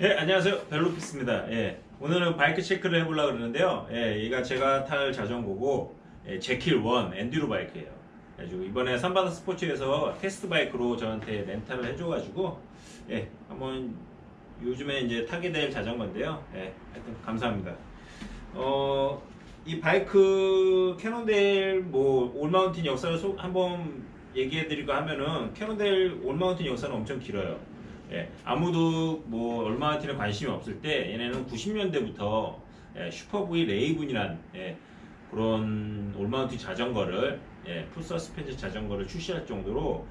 예, 안녕하세요. 벨로피스입니다. 예, 오늘은 바이크 체크를 해보려고 그러는데요. 예, 얘가 제가 탈 자전거고, 제킬 1 엔듀로 바이크예요. 그래가지고 이번에 삼바다 스포츠에서 테스트 바이크로 저한테 렌탈을 해줘가지고, 예, 한번 요즘에 이제 타게 될 자전거인데요. 예, 하여튼 감사합니다. 이 바이크 캐논데일 뭐 올마운틴 역사를 한번 얘기해드리고 하면은 캐논데일 올마운틴 역사는 엄청 길어요. 예, 아무도 뭐 올마운틴에 관심이 없을 때 얘네는 90년대부터 슈퍼 V 레이븐이란 그런 올마운틴 자전거를 풀 서스펜션 자전거를 출시할 정도로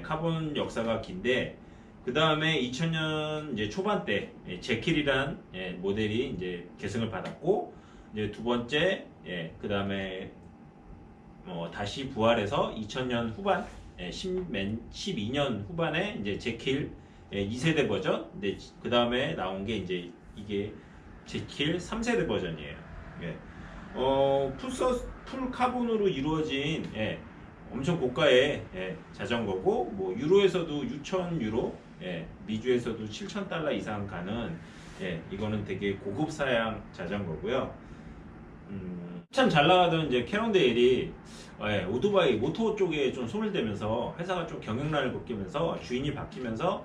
카본 역사가 긴데 그 다음에 2000년 이제 초반 때 제킬이란 모델이 이제 계승을 받았고 이제 두 번째 그 다음에 다시 부활해서 2000년 후반 12년 후반에 이제 제킬 2세대 버전 근데 그 다음에 나온 게 이제 이게 제킬 3세대 버전이에요. 예. 풀 카본으로 이루어진 엄청 고가의 자전거고 뭐 유로에서도 6,000 유로 미주에서도 7,000달러 이상 가는 이거는 되게 고급 사양 자전거고요. 참 잘 나가던 이제 캐논데일이 오토바이 모토 쪽에 좀 손을 대면서 회사가 좀 경영난을 겪으면서 주인이 바뀌면서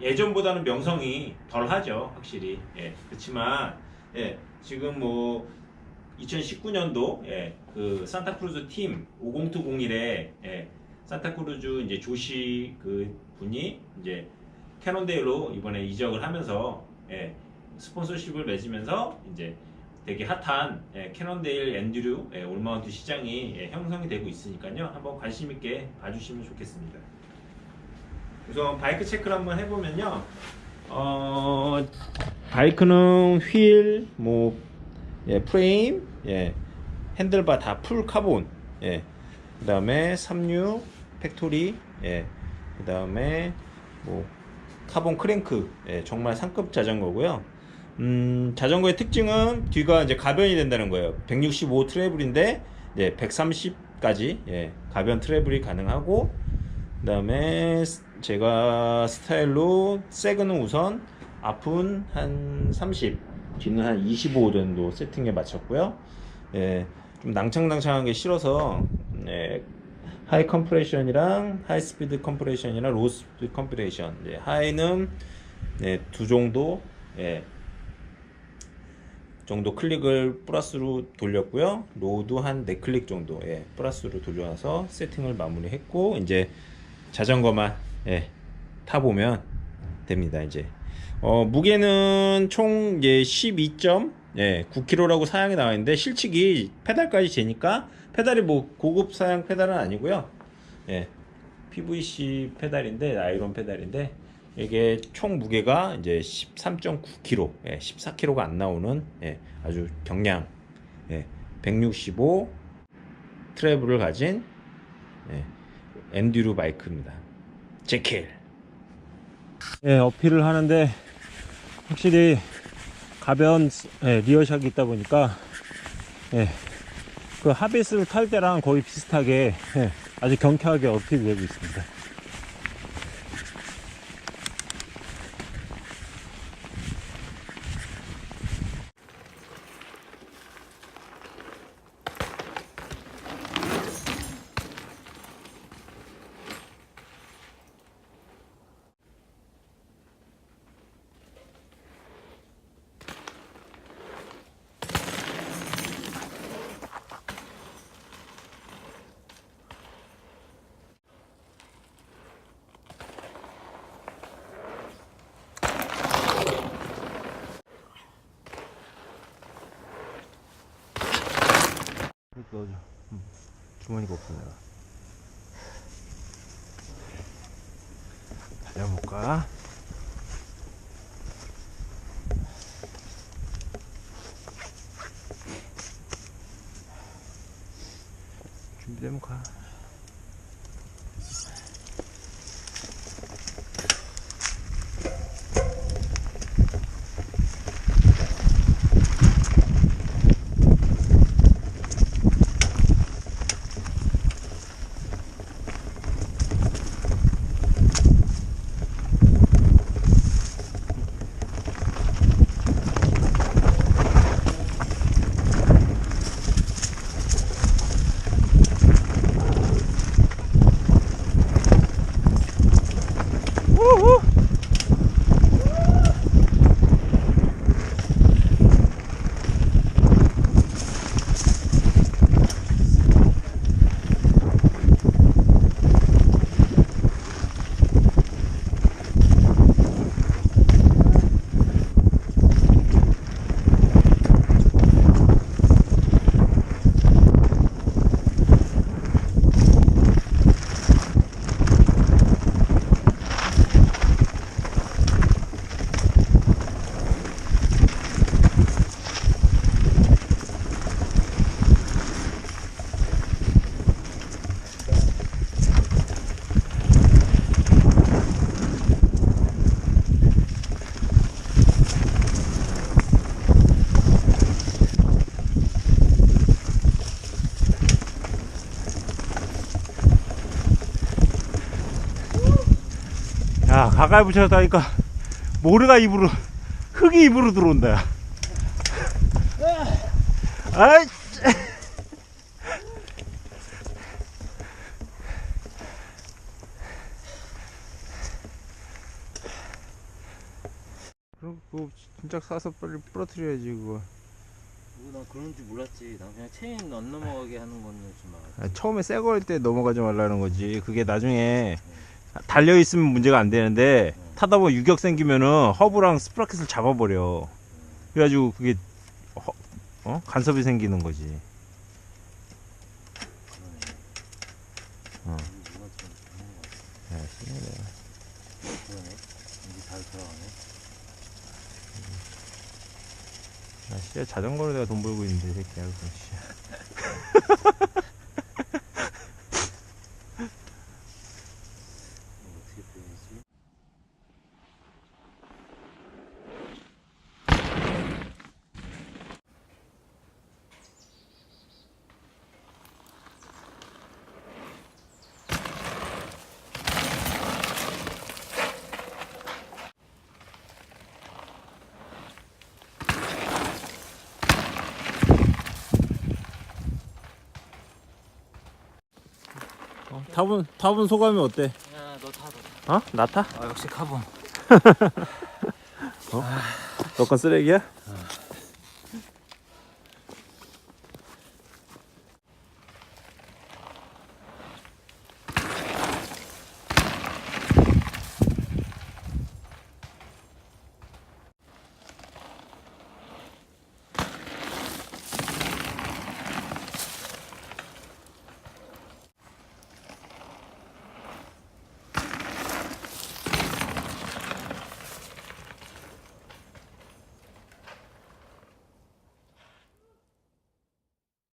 예전보다는 명성이 덜하죠, 확실히. 그렇지만 지금 뭐 2019년도 그 산타크루즈 팀 50201에 산타크루즈 이제 조시 그 분이 이제 캐논데일로 이번에 이적을 하면서 스폰서십을 맺으면서 이제 되게 핫한 캐논데일 엔듀류 올마운트 시장이 형성이 되고 있으니까요. 한번 관심 있게 봐주시면 좋겠습니다. 우선 바이크 체크를 한번 해보면요. 바이크는 휠, 뭐 프레임, 핸들바 다 풀 카본, 그 다음에 36 팩토리, 그 다음에 뭐 카본 크랭크, 정말 상급 자전거고요. 자전거의 특징은 뒤가 이제 가변이 된다는 거예요. 165 트래블인데 130까지 가변 트래블이 가능하고, 그 다음에 제가 스타일로 세그는 우선 앞은 한 30, 뒤는 한 25 정도 세팅에 맞췄고요. 좀 낭창낭창한 게 싫어서 하이 컴프레션이랑 하이 스피드 컴프레션이랑 로우 스피드 컴프레션, 하이는 두 정도 클릭을 플러스로 돌렸고요. 로우도 한 4클릭 정도 플러스로 돌려서 세팅을 마무리했고, 이제 자전거만 타보면 됩니다. 이제 무게는 총 이제 12.9kg라고 사양이 나와 있는데 실측이 페달까지 재니까 페달이 뭐 고급 사양 페달은 아니고요. PVC 페달인데 아이론 페달인데 이게 총 무게가 이제 13.9kg, 14kg가 안 나오는 아주 경량 165 트래블을 가진 엔듀로 바이크입니다. 제킬. 어필을 하는데 확실히 가벼운 리어샥이 있다 보니까 그 하비스를 탈 때랑 거의 비슷하게 아주 경쾌하게 어필이 되고 있습니다. 넣어줘. 주머니가 없어 내가. 달려볼까? 준비되면 가. 우후. 야, 가까이 붙여다니까 모래가 입으로, 흙이 입으로 들어온다. 야. 아이, 그럼 그거 진짜 싸서 빨리 부러뜨려야지 그거. 난 그런 줄 몰랐지. 난 그냥 체인 안 넘어가게 하는 거는 좀 알았지. 아, 처음에 새 거일 때 넘어가지 말라는 거지. 그게 나중에 달려 있으면 문제가 안 되는데 타다 보면 유격 생기면은 허브랑 스프라켓을 잡아버려. 그래가지고 그게 간섭이 생기는 거지. 그러네. 어. 누가 좀 좋은 거 같아. 야, 신기하네. 그러네. 이게 잘 들어가네. 야, 씨, 자전거로 내가 돈 벌고 있는데, 이 새끼야. 그거, 씨. 이거 어떻게 빼야지? 타본 소감이 어때? 야, 너 타, 너 타. 어? 나 타? 아, 역시 카본. 너 건 쓰레기야?